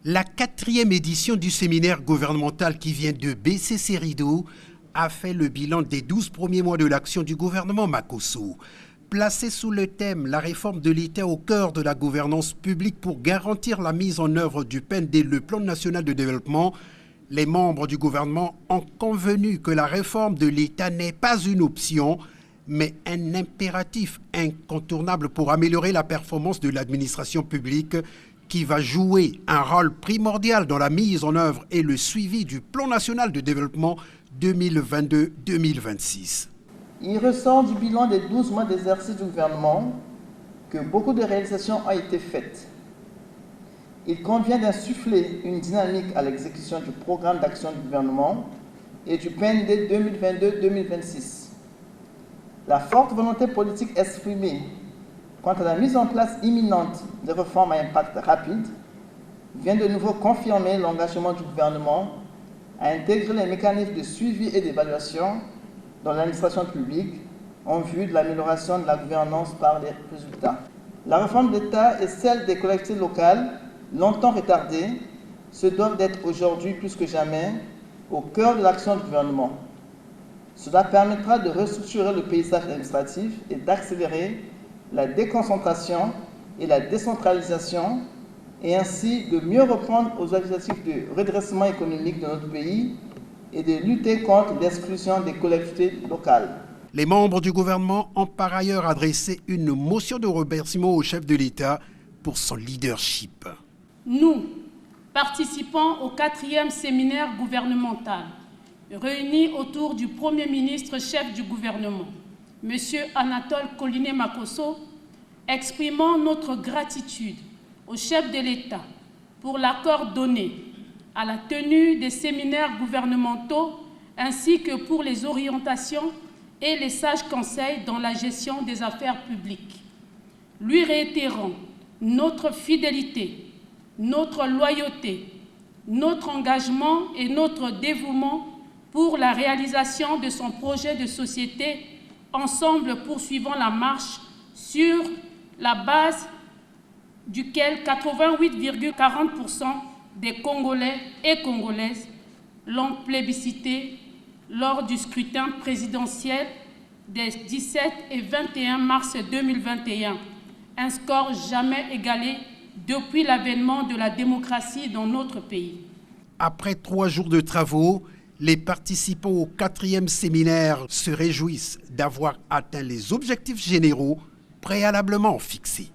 La 4e édition du séminaire gouvernemental qui vient de baisser ses rideaux a fait le bilan des 12 premiers mois de l'action du gouvernement Makosso. Placé sous le thème « La réforme de l'État au cœur de la gouvernance publique pour garantir la mise en œuvre du PND, le Plan national de développement », les membres du gouvernement ont convenu que la réforme de l'État n'est pas une option, mais un impératif incontournable pour améliorer la performance de l'administration publique qui va jouer un rôle primordial dans la mise en œuvre et le suivi du Plan national de développement 2022-2026. Il ressort du bilan des 12 mois d'exercice du gouvernement que beaucoup de réalisations ont été faites. Il convient d'insuffler une dynamique à l'exécution du programme d'action du gouvernement et du PND 2022-2026. La forte volonté politique exprimée quant à la mise en place imminente de réformes à impact rapide vient de nouveau confirmer l'engagement du gouvernement à intégrer les mécanismes de suivi et d'évaluation dans l'administration publique en vue de l'amélioration de la gouvernance par les résultats. La réforme de l'État et celle des collectivités locales, longtemps retardées, se doivent d'être aujourd'hui plus que jamais au cœur de l'action du gouvernement. Cela permettra de restructurer le paysage administratif et d'accélérer la déconcentration et la décentralisation et ainsi de mieux répondre aux objectifs de redressement économique de notre pays et de lutter contre l'exclusion des collectivités locales. Les membres du gouvernement ont par ailleurs adressé une motion de remerciement au chef de l'État pour son leadership. Nous participons au 4e séminaire gouvernemental réunis autour du Premier ministre chef du gouvernement, M. Anatole Collinet Makosso, exprimant notre gratitude au chef de l'État pour l'accord donné à la tenue des séminaires gouvernementaux ainsi que pour les orientations et les sages conseils dans la gestion des affaires publiques. Lui réitérant notre fidélité, notre loyauté, notre engagement et notre dévouement pour la réalisation de son projet de société, ensemble poursuivant la marche sur la base duquel 88,40% des Congolais et Congolaises l'ont plébiscité lors du scrutin présidentiel des 17 et 21 mars 2021, un score jamais égalé depuis l'avènement de la démocratie dans notre pays. Après 3 jours de travaux, les participants au 4e séminaire se réjouissent d'avoir atteint les objectifs généraux préalablement fixés.